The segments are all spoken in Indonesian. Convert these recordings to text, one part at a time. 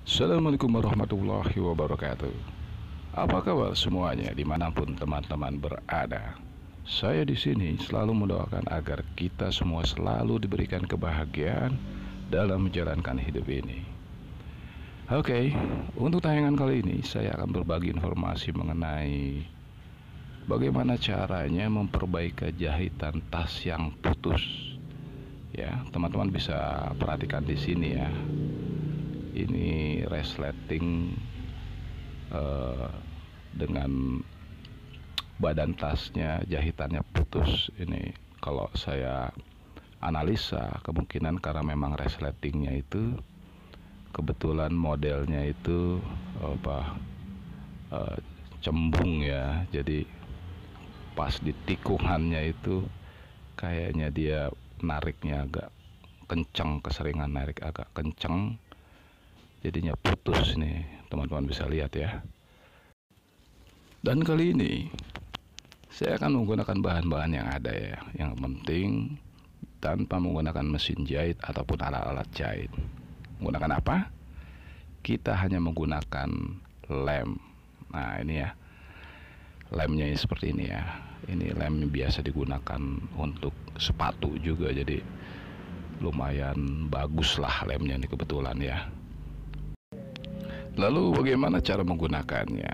Assalamualaikum warahmatullahi wabarakatuh. Apa kabar semuanya dimanapun teman-teman berada? Saya di sini selalu mendoakan agar kita semua selalu diberikan kebahagiaan dalam menjalankan hidup ini. Oke, untuk tayangan kali ini saya akan berbagi informasi mengenai bagaimana caranya memperbaiki jahitan tas yang putus. Ya, teman-teman bisa perhatikan di sini ya. Ini resleting dengan badan tasnya jahitannya putus. Ini kalau saya analisa kemungkinan karena memang resletingnya itu kebetulan modelnya itu cembung ya, jadi pas di tikungannya itu kayaknya dia nariknya agak kencang, keseringan narik agak kencang, jadinya putus nih, teman-teman bisa lihat ya. Dan kali ini saya akan menggunakan bahan-bahan yang ada ya, yang penting tanpa menggunakan mesin jahit ataupun alat-alat jahit. Menggunakan apa? Kita hanya menggunakan lem. Nah ini ya, lemnya seperti ini ya. Ini lem biasa digunakan untuk sepatu juga, jadi lumayan bagus lah lemnya ini kebetulan ya. Lalu bagaimana cara menggunakannya?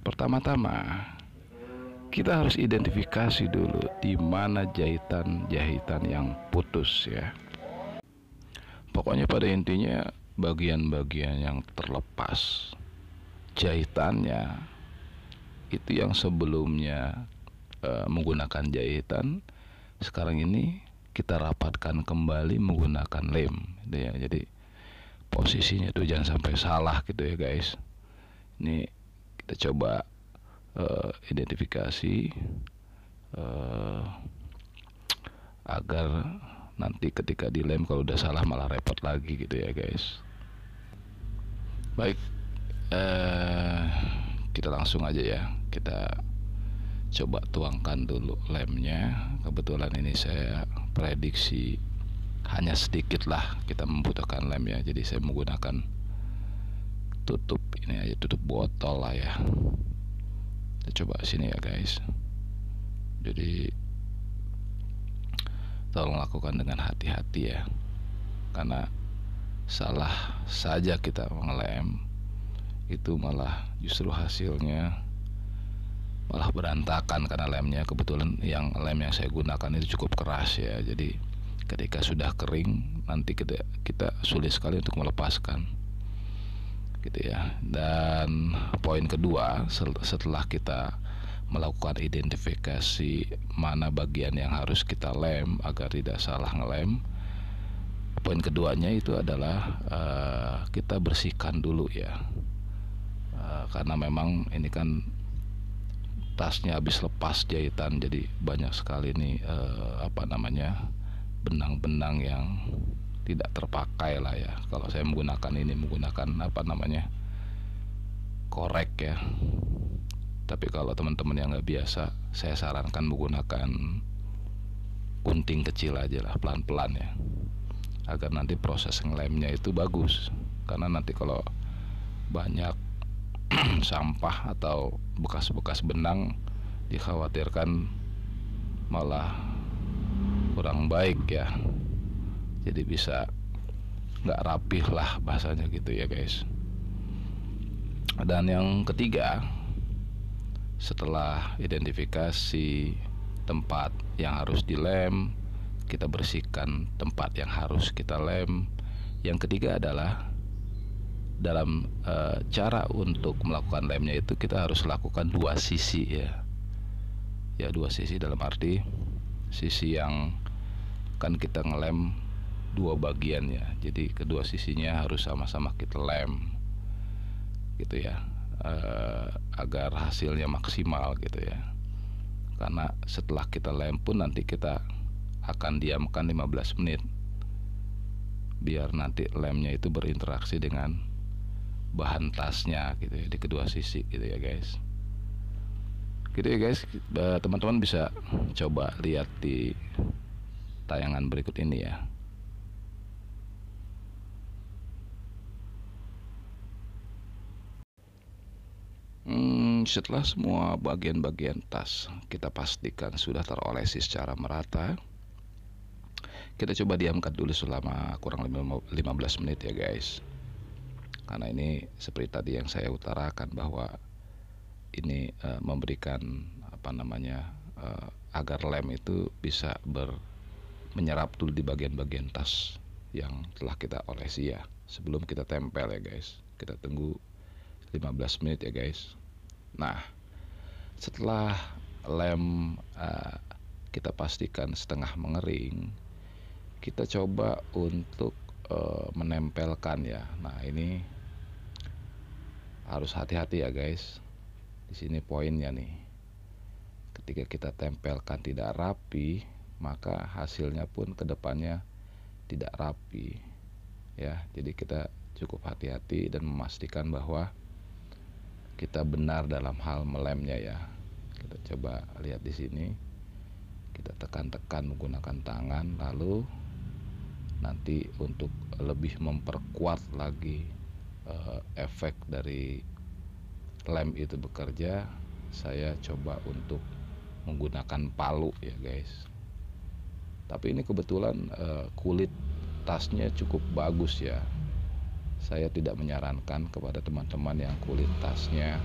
Pertama-tama kita harus identifikasi dulu di mana jahitan-jahitan yang putus ya. Pokoknya pada intinya bagian-bagian yang terlepas jahitannya itu yang sebelumnya menggunakan jahitan, sekarang ini kita rapatkan kembali menggunakan lem gitu ya. Jadi posisinya tuh jangan sampai salah gitu ya guys. Ini kita coba identifikasi agar nanti ketika dilem kalau udah salah malah repot lagi gitu ya guys. Baik, kita langsung aja ya, kita coba tuangkan dulu lemnya. Kebetulan ini saya prediksi hanya sedikit lah kita membutuhkan lem ya, jadi saya menggunakan tutup ini aja, tutup botol lah ya. Kita coba sini ya guys. Jadi tolong lakukan dengan hati-hati ya, karena salah saja kita mengelem itu malah justru hasilnya malah berantakan, karena lemnya kebetulan lem yang saya gunakan itu cukup keras ya. Jadi ketika sudah kering nanti kita sulit sekali untuk melepaskan gitu ya. Dan poin kedua, setelah kita melakukan identifikasi mana bagian yang harus kita lem agar tidak salah ngelem, poin keduanya itu adalah kita bersihkan dulu ya, karena memang ini kan tasnya habis lepas jahitan, jadi banyak sekali nih benang-benang yang tidak terpakai lah ya. Kalau saya menggunakan korek ya. Tapi kalau teman-teman yang nggak biasa, saya sarankan menggunakan gunting kecil aja lah, pelan-pelan ya, agar nanti proses ngelemnya itu bagus. Karena nanti kalau banyak sampah atau bekas-bekas benang, dikhawatirkan malah kurang baik ya, jadi bisa nggak rapih lah bahasanya gitu ya guys. Dan yang ketiga, setelah identifikasi tempat yang harus dilem, kita bersihkan tempat yang harus kita lem. Yang ketiga adalah dalam cara untuk melakukan lemnya itu kita harus lakukan dua sisi ya. Ya, dua sisi dalam arti sisi yang kan kita ngelem dua bagian ya, jadi kedua sisinya harus sama-sama kita lem gitu ya, agar hasilnya maksimal gitu ya. Karena setelah kita lem pun nanti kita akan diamkan 15 menit biar nanti lemnya itu berinteraksi dengan bahan tasnya gitu ya, di kedua sisi gitu ya guys. Gitu ya guys, teman-teman bisa coba lihat di tayangan berikut ini ya. Setelah semua bagian-bagian tas kita pastikan sudah terolesi secara merata, kita coba diamkan dulu selama kurang lebih 15 menit ya guys. Karena ini seperti tadi yang saya utarakan bahwa ini memberikan agar lem itu bisa menyerap dulu di bagian-bagian tas yang telah kita olesi ya, sebelum kita tempel ya guys. Kita tunggu 15 menit ya guys. Nah, setelah lem kita pastikan setengah mengering, kita coba untuk menempelkan ya. Nah, ini harus hati-hati ya guys. Di sini poinnya nih. Ketika kita tempelkan tidak rapi, maka hasilnya pun kedepannya tidak rapi ya. Jadi kita cukup hati-hati dan memastikan bahwa kita benar dalam hal melemnya ya. Kita coba lihat di sini. Kita tekan-tekan menggunakan tangan, lalu nanti untuk lebih memperkuat lagi efek dari lem itu bekerja, saya coba untuk menggunakan palu ya guys. Tapi ini kebetulan kulit tasnya cukup bagus ya. Saya tidak menyarankan kepada teman-teman yang kulit tasnya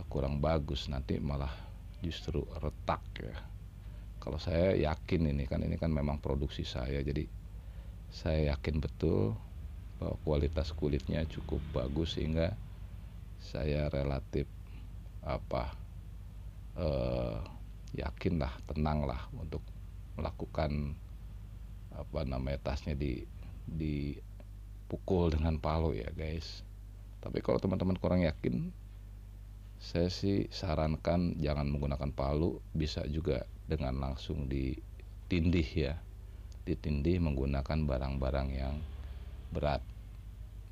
kurang bagus, nanti malah justru retak ya. Kalau saya yakin ini kan memang produksi saya, jadi saya yakin betul bahwa kualitas kulitnya cukup bagus sehingga saya relatif yakinlah, tenanglah untuk melakukan tasnya dipukul dengan palu ya guys. Tapi kalau teman-teman kurang yakin, saya sih sarankan jangan menggunakan palu, bisa juga dengan langsung ditindih ya, ditindih menggunakan barang-barang yang berat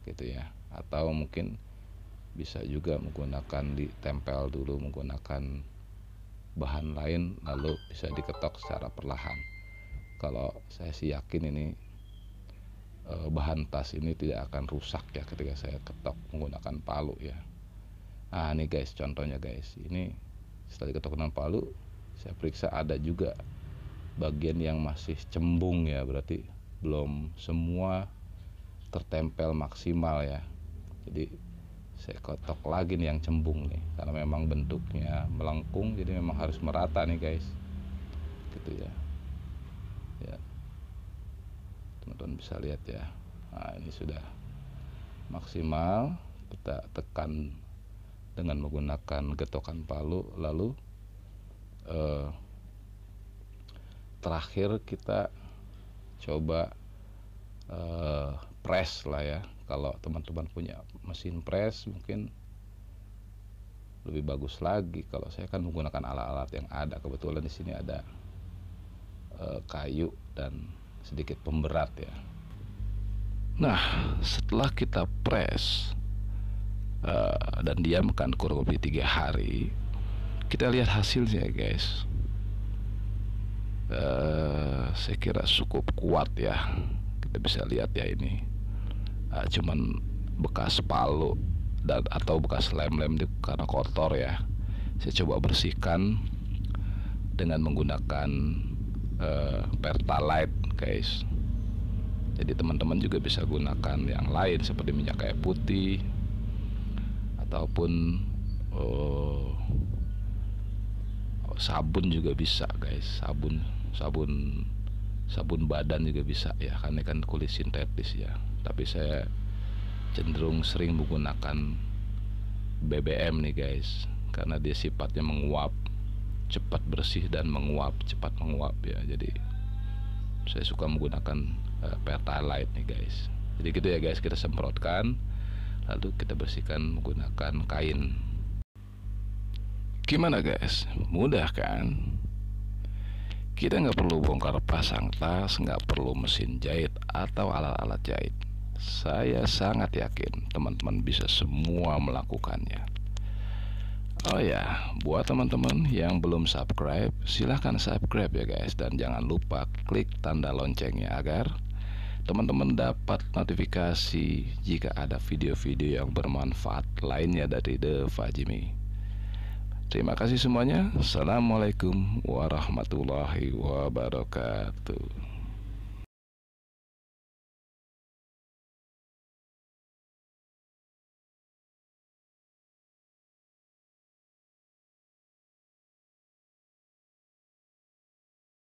gitu ya, atau mungkin bisa juga menggunakan ditempel dulu menggunakan bahan lain, lalu bisa diketok secara perlahan. Kalau saya sih yakin ini bahan tas ini tidak akan rusak ya ketika saya ketok menggunakan palu ya. Nah ini guys, contohnya guys, ini setelah diketok dengan palu, saya periksa ada juga bagian yang masih cembung ya, berarti belum semua tertempel maksimal ya. Jadi saya kotok lagi nih yang cembung nih, karena memang bentuknya melengkung, jadi memang harus merata nih guys, gitu ya. Ya, teman-teman bisa lihat ya. Nah ini sudah maksimal, kita tekan dengan menggunakan getokan palu, lalu terakhir kita coba press lah ya. Kalau teman-teman punya mesin press mungkin lebih bagus lagi. Kalau saya kan menggunakan alat-alat yang ada, kebetulan di sini ada kayu dan sedikit pemberat ya. Nah, setelah kita press dan diamkan kurang lebih 3 hari, kita lihat hasilnya guys. Saya kira cukup kuat ya. Kita bisa lihat ya, ini cuman bekas palu dan atau bekas lem-lem karena kotor ya. Saya coba bersihkan dengan menggunakan Pertalite guys. Jadi teman-teman juga bisa gunakan yang lain seperti minyak kayu putih ataupun sabun juga bisa guys. Sabun badan juga bisa ya, karena kan kulit sintetis ya. Tapi saya cenderung sering menggunakan BBM nih guys, karena dia sifatnya menguap, cepat bersih dan cepat menguap ya. Jadi saya suka menggunakan Pertalite nih guys. Jadi gitu ya guys, kita semprotkan lalu kita bersihkan menggunakan kain. Gimana guys, mudah kan? Kita nggak perlu bongkar pasang tas, nggak perlu mesin jahit atau alat-alat jahit. Saya sangat yakin teman-teman bisa semua melakukannya. Oh ya, buat teman-teman yang belum subscribe, silahkan subscribe ya guys. Dan jangan lupa klik tanda loncengnya agar teman-teman dapat notifikasi jika ada video-video yang bermanfaat lainnya dari The Fajimi. Terima kasih semuanya. Assalamualaikum warahmatullahi wabarakatuh.